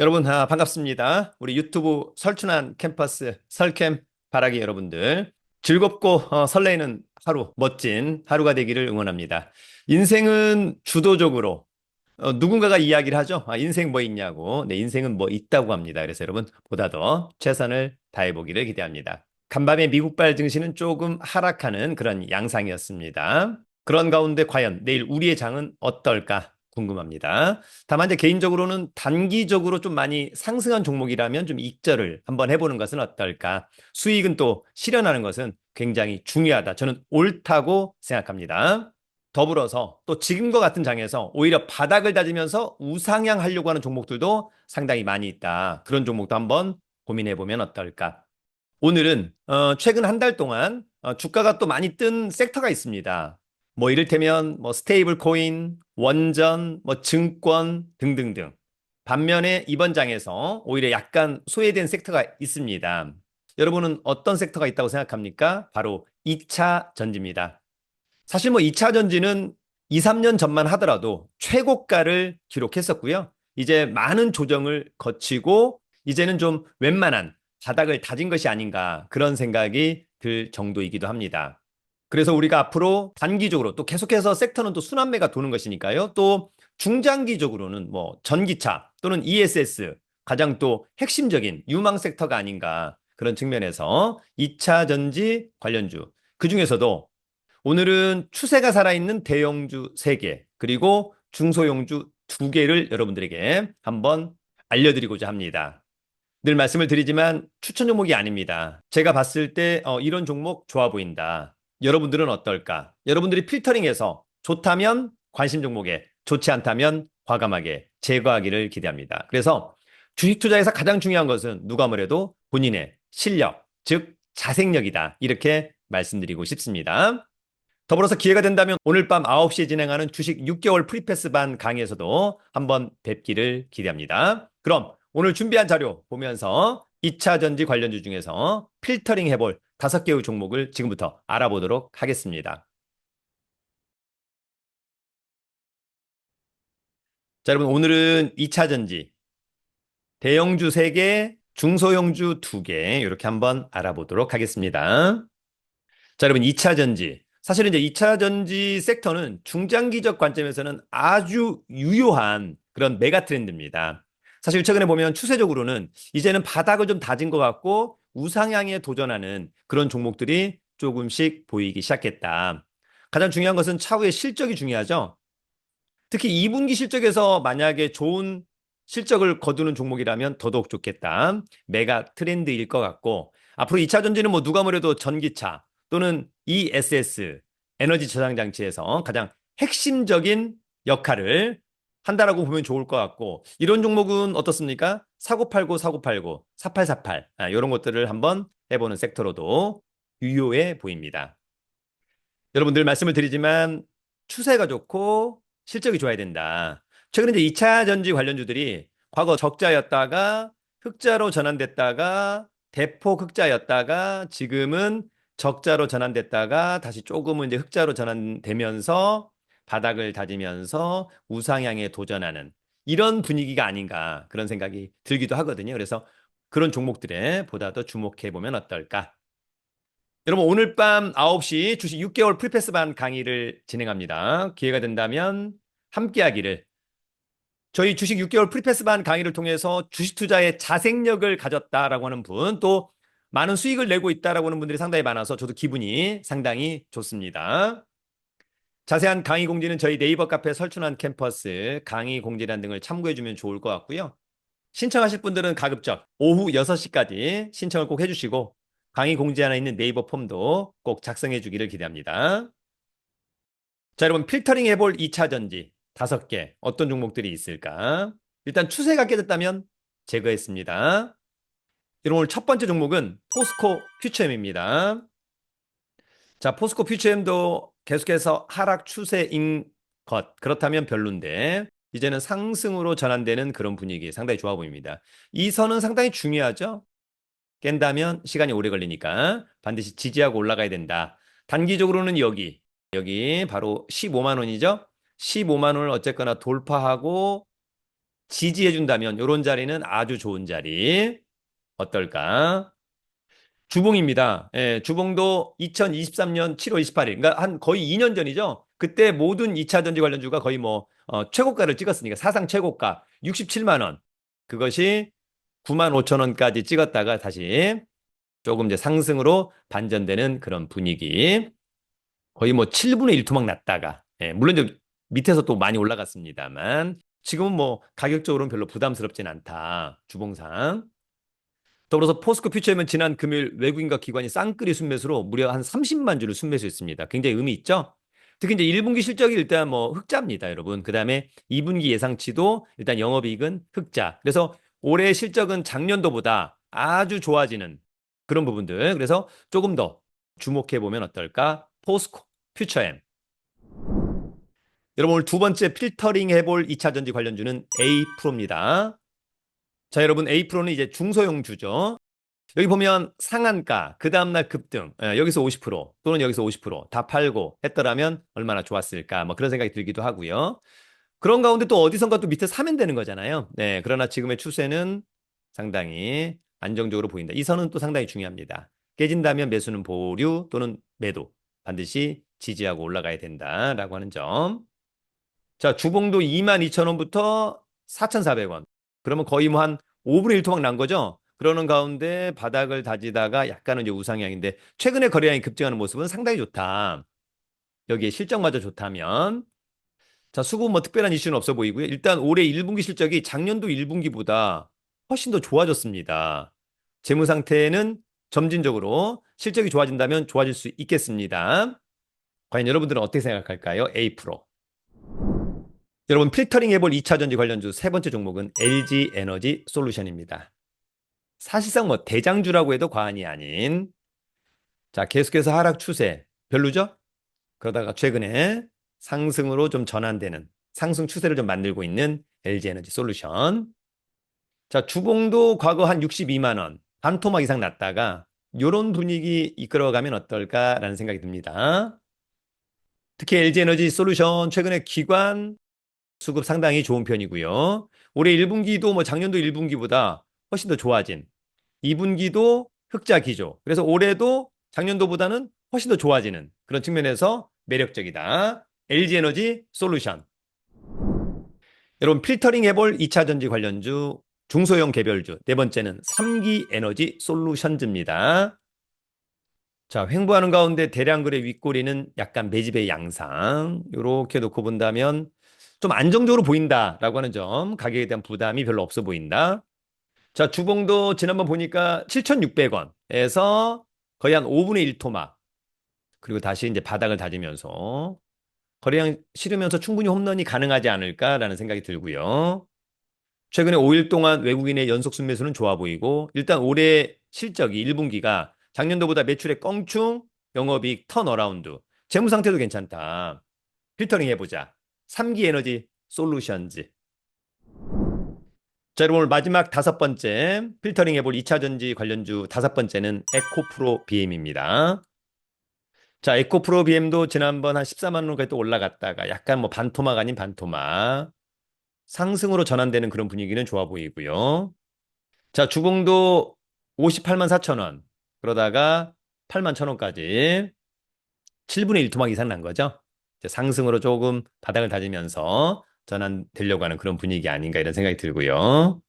여러분, 반갑습니다. 우리 유튜브 설춘한 캠퍼스 설캠 바라기 여러분들 즐겁고 설레이는 하루, 멋진 하루가 되기를 응원합니다. 인생은 주도적으로 누군가가 이야기를 하죠. 인생 뭐 있냐고. 네, 인생은 뭐 있다고 합니다. 그래서 여러분 보다 더 최선을 다해보기를 기대합니다. 간밤에 미국발 증시는 조금 하락하는 그런 양상이었습니다. 그런 가운데 과연 내일 우리의 장은 어떨까 궁금합니다. 다만 이제 개인적으로는 단기적으로 좀 많이 상승한 종목이라면 좀 익절을 한번 해보는 것은 어떨까. 수익은 또 실현하는 것은 굉장히 중요하다. 저는 옳다고 생각합니다. 더불어서 또 지금과 같은 장에서 오히려 바닥을 다지면서 우상향 하려고 하는 종목들도 상당히 많이 있다. 그런 종목도 한번 고민해 보면 어떨까. 오늘은 최근 한 달 동안 주가가 또 많이 뜬 섹터가 있습니다. 뭐 이를테면 뭐 스테이블 코인, 원전, 뭐 증권 등등등. 반면에 이번 장에서 오히려 약간 소외된 섹터가 있습니다. 여러분은 어떤 섹터가 있다고 생각합니까? 바로 2차 전지입니다. 사실 뭐 2차 전지는 2, 3년 전만 하더라도 최고가를 기록했었고요. 이제 많은 조정을 거치고 이제는 좀 웬만한 바닥을 다진 것이 아닌가 그런 생각이 들 정도이기도 합니다. 그래서 우리가 앞으로 단기적으로 또 계속해서 섹터는 또 순환매가 도는 것이니까요. 또 중장기적으로는 뭐 전기차 또는 ESS 가장 또 핵심적인 유망 섹터가 아닌가 그런 측면에서 2차 전지 관련주 그중에서도 오늘은 추세가 살아있는 대형주 3개, 그리고 중소형주 2개를 여러분들에게 한번 알려드리고자 합니다. 늘 말씀을 드리지만 추천 종목이 아닙니다. 제가 봤을 때 이런 종목 좋아 보인다. 여러분들은 어떨까? 여러분들이 필터링해서 좋다면 관심 종목에, 좋지 않다면 과감하게 제거하기를 기대합니다. 그래서 주식 투자에서 가장 중요한 것은 누가 뭐래도 본인의 실력, 즉 자생력이다. 이렇게 말씀드리고 싶습니다. 더불어서 기회가 된다면 오늘 밤 9시에 진행하는 주식 6개월 프리패스 반 강의에서도 한번 뵙기를 기대합니다. 그럼 오늘 준비한 자료 보면서 2차 전지 관련주 중에서 필터링 해볼 5개의 종목을 지금부터 알아보도록 하겠습니다. 자, 여러분 오늘은 2차 전지 대형주 3개, 중소형주 2개 이렇게 한번 알아보도록 하겠습니다. 자, 여러분 2차 전지. 사실은 이제 2차 전지 섹터는 중장기적 관점에서는 아주 유효한 그런 메가 트렌드입니다. 사실 최근에 보면 추세적으로는 이제는 바닥을 좀 다진 것 같고 우상향에 도전하는 그런 종목들이 조금씩 보이기 시작했다. 가장 중요한 것은 차후의 실적이 중요하죠. 특히 2분기 실적에서 만약에 좋은 실적을 거두는 종목이라면 더더욱 좋겠다. 메가 트렌드일 것 같고 앞으로 2차 전지는 뭐 누가 뭐래도 전기차 또는 ESS 에너지 저장 장치에서 가장 핵심적인 역할을 한다라고 보면 좋을 것 같고 이런 종목은 어떻습니까? 사고팔고 사고팔고 4848 이런 것들을 한번 해보는 섹터로도 유효해 보입니다. 여러분 늘 말씀을 드리지만 추세가 좋고 실적이 좋아야 된다. 최근에 이제 2차 전지 관련주들이 과거 적자였다가 흑자로 전환됐다가 대폭 흑자였다가 지금은 적자로 전환됐다가 다시 조금은 이제 흑자로 전환되면서 바닥을 다지면서 우상향에 도전하는 이런 분위기가 아닌가 그런 생각이 들기도 하거든요. 그래서 그런 종목들에 보다 더 주목해 보면 어떨까? 여러분 오늘 밤 9시 주식 6개월 프리패스 반 강의를 진행합니다. 기회가 된다면 함께하기를. 저희 주식 6개월 프리패스 반 강의를 통해서 주식 투자에 자생력을 가졌다라고 하는 분, 또 많은 수익을 내고 있다라고 하는 분들이 상당히 많아서 저도 기분이 상당히 좋습니다. 자세한 강의 공지는 저희 네이버 카페 설춘한 캠퍼스 강의 공지란 등을 참고해 주면 좋을 것 같고요. 신청하실 분들은 가급적 오후 6시까지 신청을 꼭 해주시고 강의 공지 하나 있는 네이버 폼도 꼭 작성해 주기를 기대합니다. 자, 여러분 필터링 해볼 2차 전지 5개 어떤 종목들이 있을까? 일단 추세가 깨졌다면 제거했습니다. 여러분 오늘 첫 번째 종목은 포스코 퓨처엠입니다. 자, 포스코 퓨처엠도 계속해서 하락 추세인 것 그렇다면 별론데 이제는 상승으로 전환되는 그런 분위기 상당히 좋아 보입니다. 이 선은 상당히 중요하죠. 깬다면 시간이 오래 걸리니까 반드시 지지하고 올라가야 된다. 단기적으로는 여기 바로 15만 원이죠. 15만 원을 어쨌거나 돌파하고 지지해준다면 이런 자리는 아주 좋은 자리. 어떨까? 주봉입니다. 예, 주봉도 2023년 7월 28일, 그러니까 한 거의 2년 전이죠. 그때 모든 2차 전지 관련주가 거의 뭐 최고가를 찍었으니까 사상 최고가 67만 원. 그것이 9만 5천 원까지 찍었다가 다시 조금 이제 상승으로 반전되는 그런 분위기. 거의 뭐 7분의 1 토막 났다가, 예, 물론 이제 밑에서 또 많이 올라갔습니다만 지금은 뭐 가격적으로는 별로 부담스럽진 않다. 주봉상. 더불어서 포스코 퓨처엠은 지난 금요일 외국인과 기관이 쌍끌이 순매수로 무려 한 30만 주를 순매수했습니다. 굉장히 의미 있죠? 특히 이제 1분기 실적이 일단 뭐 흑자입니다, 여러분. 그다음에 2분기 예상치도 일단 영업이익은 흑자. 그래서 올해 실적은 작년도보다 아주 좋아지는 그런 부분들. 그래서 조금 더 주목해 보면 어떨까? 포스코 퓨처엠. 여러분 오늘 두 번째 필터링 해볼 2차 전지 관련주는 A프로입니다. 자, 여러분 A프로는 이제 중소형주죠. 여기 보면 상한가, 그 다음날 급등, 여기서 50% 또는 여기서 50%다 팔고 했더라면 얼마나 좋았을까, 뭐 그런 생각이 들기도 하고요. 그런 가운데 또 어디선가 또 밑에 사면 되는 거잖아요. 네, 그러나 지금의 추세는 상당히 안정적으로 보인다. 이 선은 또 상당히 중요합니다. 깨진다면 매수는 보류 또는 매도 반드시 지지하고 올라가야 된다라고 하는 점. 자, 주봉도 22,000원부터 4,400원. 그러면 거의 뭐 한 5분의 1 토막 난 거죠? 그러는 가운데 바닥을 다지다가 약간은 이제 우상향인데 최근에 거래량이 급증하는 모습은 상당히 좋다. 여기에 실적마저 좋다면. 자, 수급 뭐 특별한 이슈는 없어 보이고요. 일단 올해 1분기 실적이 작년도 1분기보다 훨씬 더 좋아졌습니다. 재무 상태는 점진적으로 실적이 좋아진다면 좋아질 수 있겠습니다. 과연 여러분들은 어떻게 생각할까요? A 프로. 여러분 필터링 해볼 2차 전지 관련주 세 번째 종목은 LG 에너지 솔루션입니다. 사실상 뭐 대장주라고 해도 과언이 아닌, 자, 계속해서 하락 추세 별로죠? 그러다가 최근에 상승으로 좀 전환되는 상승 추세를 좀 만들고 있는 LG 에너지 솔루션. 자, 주봉도 과거 한 62만 원, 반토막 이상 났다가 이런 분위기 이끌어가면 어떨까라는 생각이 듭니다. 특히 LG 에너지 솔루션 최근에 기관 수급 상당히 좋은 편이고요. 올해 1분기도 뭐 작년도 1분기보다 훨씬 더 좋아진, 2분기도 흑자 기조. 그래서 올해도 작년도보다는 훨씬 더 좋아지는 그런 측면에서 매력적이다. LG에너지 솔루션. 여러분 필터링 해볼 2차 전지 관련주 중소형 개별주. 네 번째는 3기 에너지 솔루션즈입니다. 자, 횡보하는 가운데 대량 거래 윗꼬리는 약간 매집의 양상. 이렇게 놓고 본다면 좀 안정적으로 보인다라고 하는 점, 가격에 대한 부담이 별로 없어 보인다. 자, 주봉도 지난번 보니까 7,600원에서 거의 한 5분의 1 토막. 그리고 다시 이제 바닥을 다지면서 거래량 실으면서 충분히 홈런이 가능하지 않을까라는 생각이 들고요. 최근에 5일 동안 외국인의 연속 순매수는 좋아 보이고 일단 올해 실적이 1분기가 작년도보다 매출의 껑충, 영업이익 턴어라운드, 재무 상태도 괜찮다. 필터링 해보자. 3기 에너지 솔루션즈. 자, 여러분 오늘 마지막 다섯 번째 필터링 해볼 2차 전지 관련주 다섯 번째는 에코프로 BM입니다. 자, 에코프로 BM도 지난번 한 14만 원까지 또 올라갔다가 약간 뭐 반토막 아닌 반토막 상승으로 전환되는 그런 분위기는 좋아 보이고요. 자, 주봉도 58만 4천 원 그러다가 8만 1천 원까지 7분의 1 토막 이상 난 거죠. 이제 상승으로 조금 바닥을 다지면서 전환되려고 하는 그런 분위기 아닌가 이런 생각이 들고요.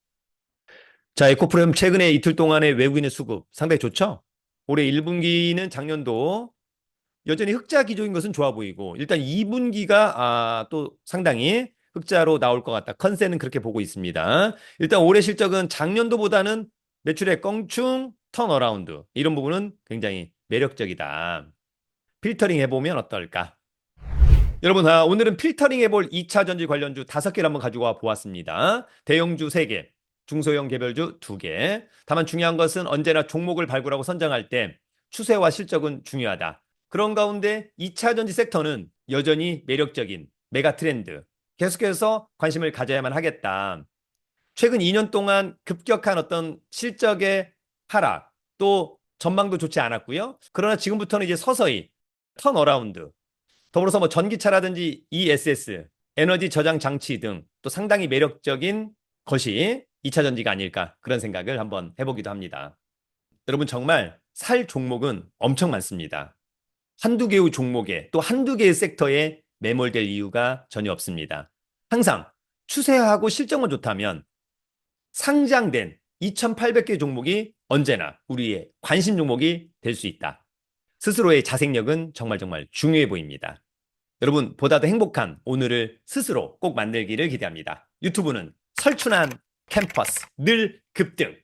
자, 에코프로엠 최근에 이틀 동안의 외국인의 수급 상당히 좋죠? 올해 1분기는 작년도 여전히 흑자 기조인 것은 좋아 보이고 일단 2분기가 또 상당히 흑자로 나올 것 같다. 컨센은 그렇게 보고 있습니다. 일단 올해 실적은 작년도보다는 매출의 껑충 턴어라운드 이런 부분은 굉장히 매력적이다. 필터링 해보면 어떨까? 여러분, 오늘은 필터링 해볼 2차 전지 관련주 5개를 한번 가지고 와 보았습니다. 대형주 3개, 중소형 개별주 2개. 다만 중요한 것은 언제나 종목을 발굴하고 선정할 때 추세와 실적은 중요하다. 그런 가운데 2차 전지 섹터는 여전히 매력적인 메가 트렌드. 계속해서 관심을 가져야만 하겠다. 최근 2년 동안 급격한 어떤 실적의 하락, 또 전망도 좋지 않았고요. 그러나 지금부터는 이제 서서히 턴어라운드, 더불어서 뭐 전기차라든지 ESS, 에너지 저장 장치 등 또 상당히 매력적인 것이 2차 전지가 아닐까 그런 생각을 한번 해보기도 합니다. 여러분 정말 살 종목은 엄청 많습니다. 한두 개의 종목에 또 한두 개의 섹터에 매몰될 이유가 전혀 없습니다. 항상 추세하고 실적만 좋다면 상장된 2,800개 종목이 언제나 우리의 관심 종목이 될 수 있다. 스스로의 자생력은 정말 중요해 보입니다. 여러분 보다 더 행복한 오늘을 스스로 꼭 만들기를 기대합니다. 유튜브는 설춘한 캠퍼스 늘 급등.